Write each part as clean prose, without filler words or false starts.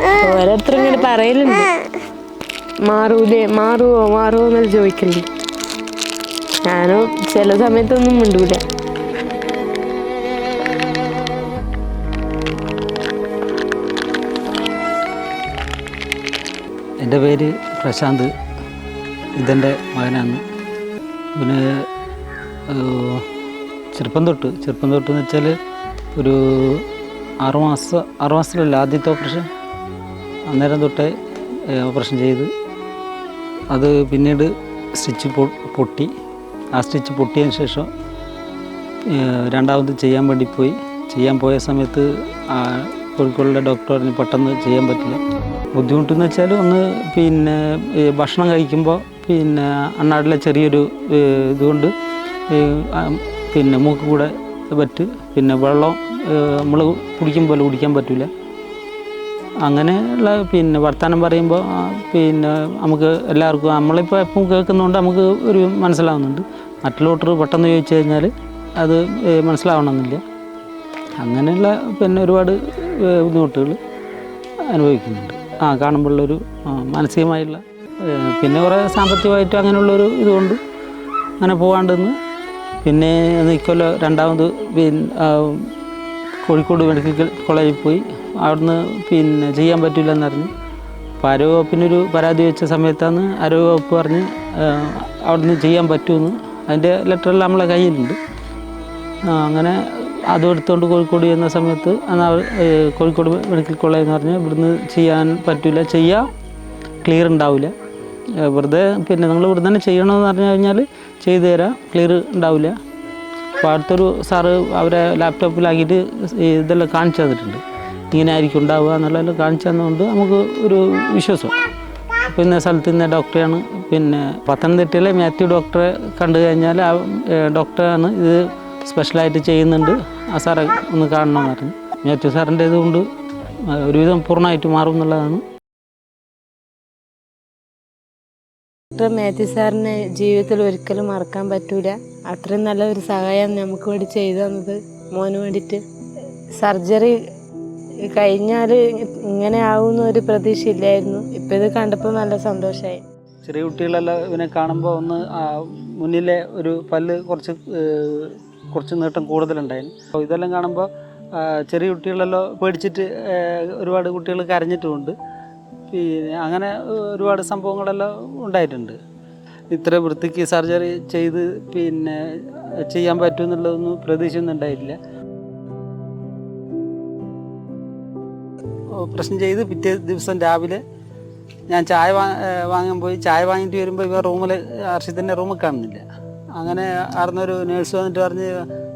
ഓരോരുത്തർ ഇങ്ങനെ പറയലുണ്ട്, മാറൂലേ, മാറുമോ എന്നല്ല ചോദിക്കലുണ്ട്. ഞാനും ചില സമയത്തൊന്നും മിണ്ടൂല. എൻ്റെ പേര് പ്രശാന്ത്, ഇതെൻ്റെ മകനാണ്. പിന്നെ ചെറുപ്പം തൊട്ട് എന്ന് വെച്ചാൽ ഒരു 6 മാസത്തിലല്ല ആദ്യത്തെ ഓപ്പറേഷൻ. അന്നേരം തൊട്ടേ ഓപ്പറേഷൻ ചെയ്ത് അത് പിന്നീട് സ്റ്റിച്ച് പൊട്ടി. ആ സ്റ്റിച്ച് പൊട്ടിയതിന് ശേഷം രണ്ടാമത് ചെയ്യാൻ പോയ സമയത്ത് കോഴിക്കോടിലെ ഡോക്ടർ പറഞ്ഞ് പെട്ടെന്ന് ചെയ്യാൻ പറ്റില്ല. ബുദ്ധിമുട്ടെന്ന് വെച്ചാൽ ഒന്ന് പിന്നെ ഭക്ഷണം കഴിക്കുമ്പോൾ പിന്നെ അണ്ണാടിലെ ചെറിയൊരു ഇതുകൊണ്ട് പിന്നെ മൂക്ക് കൂടെ പറ്റ്, പിന്നെ വെള്ളം നമ്മൾ കുടിക്കാൻ പറ്റില്ല. അങ്ങനെയുള്ള പിന്നെ വർത്തമാനം പറയുമ്പോൾ പിന്നെ നമുക്ക് എല്ലാവർക്കും നമ്മളിപ്പോൾ എപ്പം കേൾക്കുന്നതുകൊണ്ട് നമുക്ക് ഒരു മനസ്സിലാവുന്നുണ്ട്. മറ്റുള്ളവർ പെട്ടെന്ന് ചോദിച്ചു കഴിഞ്ഞാൽ അത് മനസ്സിലാവണമെന്നില്ല. അങ്ങനെയുള്ള പിന്നെ ഒരുപാട് ബുദ്ധിമുട്ടുകൾ അനുഭവിക്കുന്നുണ്ട്. കാണുമ്പോഴുള്ളൊരു മാനസികമായുള്ള പിന്നെ കുറേ സാമ്പത്തികമായിട്ടും അങ്ങനെയുള്ളൊരു ഇതുകൊണ്ട് അങ്ങനെ പോകാണ്ടെന്ന്. പിന്നെ ഇക്കൊല്ലം രണ്ടാമത് കോഴിക്കോട് മെഡിക്കൽ കോളേജിൽ പോയി. അവിടുന്ന് പിന്നെ ചെയ്യാൻ പറ്റില്ലെന്നറിഞ്ഞ് അപ്പോൾ ആരോഗ്യവകുപ്പിനൊരു പരാതി വെച്ച സമയത്താണ് ആരോഗ്യവകുപ്പ് പറഞ്ഞ് അവിടുന്ന് ചെയ്യാൻ പറ്റുമെന്ന്. അതിൻ്റെ ലെറ്ററെല്ലാം നമ്മളെ കയ്യിലുണ്ട്. അങ്ങനെ അതും എടുത്തുകൊണ്ട് കോഴിക്കോട് ചെയ്യുന്ന സമയത്ത് കോഴിക്കോട് മെഡിക്കൽ കോളേജ് എന്ന് പറഞ്ഞാൽ ഇവിടുന്ന് ചെയ്യാൻ പറ്റില്ല, ക്ലിയർ ഉണ്ടാവില്ല. വെറുതെ പിന്നെ നിങ്ങൾ ഇവിടെ തന്നെ ചെയ്യണമെന്ന് പറഞ്ഞു കഴിഞ്ഞാൽ ചെയ്തു തരാം, ക്ലിയർ ഉണ്ടാവില്ല. അപ്പോൾ അടുത്തൊരു സാറ് അവരെ ലാപ്ടോപ്പിലാക്കിയിട്ട് ഇതെല്ലാം കാണിച്ചു തന്നിട്ടുണ്ട്, ഇങ്ങനെ ആയിരിക്കും ഉണ്ടാവുക എന്നുള്ളതെല്ലാം കാണിച്ചു തന്നുകൊണ്ട് നമുക്ക് ഒരു വിശ്വാസം. അപ്പോൾ ഇന്ന സ്ഥലത്ത് ഇന്ന ഡോക്ടറെയാണ്, പിന്നെ പത്തനംതിട്ടയിലെ മാത്യു ഡോക്ടറെ കണ്ടു കഴിഞ്ഞാൽ ആ ഡോക്ടറാണ് ഇത് സ്പെഷ്യലായിട്ട് ചെയ്യുന്നുണ്ട്, ആ സാറെ ഒന്ന് കാണണമെന്ന് പറഞ്ഞു. മാത്യു സാറിൻ്റെ ഇതുകൊണ്ട് ഒരുവിധം പൂർണ്ണമായിട്ട് മാറും എന്നുള്ളതാണ്. ഡോക്ടർ മാത്യു സാറിനെ ജീവിതത്തിൽ ഒരിക്കലും മറക്കാൻ പറ്റൂല. അത്രയും നല്ല ഒരു സഹായം നമുക്ക് വേണ്ടി ചെയ്തു തന്നത്, മോന് വേണ്ടിയിട്ട്. സർജറി കഴിഞ്ഞാൽ ഇങ്ങനെ ആവുമെന്ന് ഒരു പ്രതീക്ഷയില്ലായിരുന്നു. ഇപ്പം ഇത് കണ്ടപ്പോൾ നല്ല സന്തോഷമായി. ചെറിയ കുട്ടികളെല്ലാം ഇവനെ കാണുമ്പോൾ ഒന്ന് മുന്നിലെ ഒരു പല്ല് കുറച്ച് നീട്ടം കൂടുതലുണ്ടായിരുന്നു. അപ്പോൾ ഇതെല്ലാം കാണുമ്പോൾ ചെറിയ കുട്ടികളെല്ലാം പേടിച്ചിട്ട് ഒരുപാട് കുട്ടികൾ കരഞ്ഞിട്ടുമുണ്ട്. പിന്നെ അങ്ങനെ ഒരുപാട് സംഭവങ്ങളെല്ലാം ഉണ്ടായിട്ടുണ്ട്. ഇത്ര വൃത്തിക്ക് സർജറി ചെയ്ത് പിന്നെ ചെയ്യാൻ പറ്റുമെന്നുള്ളതൊന്നും പ്രതീക്ഷയൊന്നും ഉണ്ടായിട്ടില്ല. ഓപ്പറേഷൻ ചെയ്ത് പിറ്റേ ദിവസം രാവിലെ ഞാൻ ചായ വാങ്ങാൻ പോയി. ചായ വാങ്ങിയിട്ട് വരുമ്പോൾ ഇവ റൂമിൽ അർഷിത്തിൻ്റെ റൂമിൽ കാണുന്നില്ല. അങ്ങനെ അവിടുന്നൊരു നേഴ്സ് വന്നിട്ട് പറഞ്ഞ്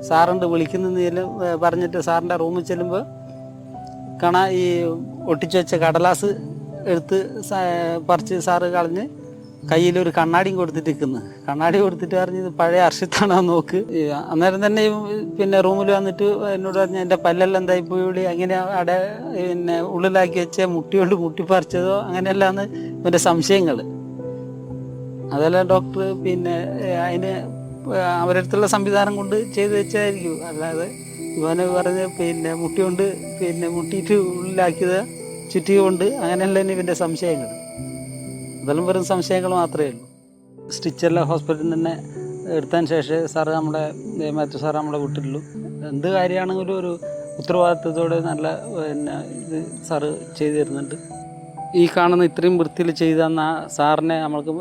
സാറുണ്ട് വിളിക്കുന്നതെന്ന് പറഞ്ഞിട്ട് സാറിൻ്റെ റൂമിൽ ചെല്ലുമ്പോൾ കാണാൻ ഈ ഒട്ടിച്ചു വെച്ച കടലാസ് എടുത്ത് പറിച്ച് സാറ് കളഞ്ഞ് കയ്യിലൊരു കണ്ണാടിയും കൊടുത്തിട്ട് നിൽക്കുന്നു. കണ്ണാടി കൊടുത്തിട്ട് പറഞ്ഞ് ഇത് പഴയ അർഷിത്താണോ നോക്ക്. അന്നേരം തന്നെ പിന്നെ റൂമിൽ വന്നിട്ട് എന്നോട് പറഞ്ഞ് എൻ്റെ പല്ലെല്ലാം എന്തായി പോയി, അങ്ങനെ അവിടെ പിന്നെ ഉള്ളിലാക്കി വെച്ച മുട്ടിയോണ്ട് മുട്ടിപ്പറിച്ചതോ അങ്ങനെയല്ലാന്ന് ഇവൻ്റെ സംശയങ്ങൾ. അതെല്ലാം ഡോക്ടർ പിന്നെ അതിന് അവരടുത്തുള്ള സംവിധാനം കൊണ്ട് ചെയ്ത് വെച്ചായിരിക്കും. അല്ലാതെ ഇവന് പറഞ്ഞ് പിന്നെ മുട്ടിയോണ്ട് പിന്നെ മുട്ടിയിട്ട് ഉള്ളിലാക്കിയത് ചുറ്റികൊണ്ട് അങ്ങനെയല്ല ഇവൻ്റെ സംശയങ്ങൾ. അതെല്ലാം വെറും സംശയങ്ങൾ മാത്രമേ ഉള്ളൂ. സ്റ്റിച്ചെല്ലാം ഹോസ്പിറ്റലിൽ തന്നെ എടുത്തതിന് ശേഷം സാറ് മാത്യു സാറ് നമ്മളെ വിട്ടിട്ടുള്ളൂ. എന്ത് കാര്യമാണെങ്കിലും ഒരു ഉത്തരവാദിത്വത്തോടെ നല്ല പിന്നെ ഇത് സാറ് ചെയ്തു തരുന്നുണ്ട്. ഈ കാണുന്ന ഇത്രയും വൃത്തിയിൽ ചെയ്തു തന്ന സാറിനെ നമ്മൾക്ക്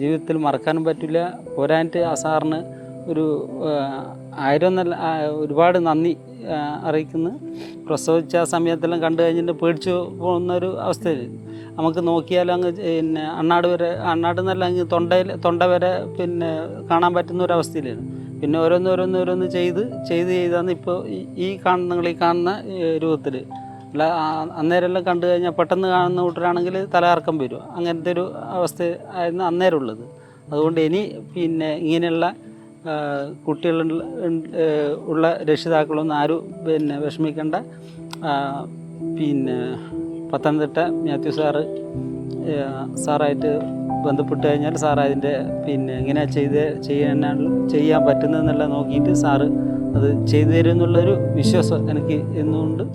ജീവിതത്തിൽ മറക്കാനും പറ്റില്ല. പോരാഞ്ഞിട്ട് ആ സാറിന് ഒരു 1000 എന്നല്ല ഒരുപാട് നന്ദി അറിയിക്കുന്നു. പ്രസവിച്ച ആ സമയത്തെല്ലാം കണ്ടു കഴിഞ്ഞിട്ട് പേടിച്ചു പോകുന്നൊരു അവസ്ഥയിൽ നമുക്ക് നോക്കിയാലും അങ്ങ് പിന്നെ അണ്ണാട് എന്നല്ല അങ്ങ് തൊണ്ട വരെ പിന്നെ കാണാൻ പറ്റുന്ന ഒരവസ്ഥയിലാണ്. പിന്നെ ഓരോന്ന് ചെയ്താണ് ഇപ്പോൾ ഈ കാണുന്ന രൂപത്തിൽ. അല്ല അന്നേരമെല്ലാം കണ്ടു കഴിഞ്ഞാൽ പെട്ടെന്ന് കാണുന്ന കൂട്ടരാണെങ്കിൽ തലകറക്കം വരും. അങ്ങനത്തെ ഒരു അവസ്ഥ ആയിരുന്നു അന്നേരം ഉള്ളത്. അതുകൊണ്ട് ഇനി പിന്നെ ഇങ്ങനെയുള്ള കുട്ടികൾ ഉള്ള രക്ഷിതാക്കളൊന്നും ആരും പിന്നെ വിഷമിക്കേണ്ട. പിന്നെ പത്തനംതിട്ട മാത്യു സാറായിട്ട് ബന്ധപ്പെട്ട് കഴിഞ്ഞാൽ സാർ അതിൻ്റെ പിന്നെ എങ്ങനെയാണ് ചെയ്യാൻ പറ്റുന്നതെന്നുള്ള നോക്കിയിട്ട് സാറ് അത് ചെയ്തു തരും എന്നുള്ളൊരു വിശ്വാസം എനിക്ക് എന്നുമുണ്ട്.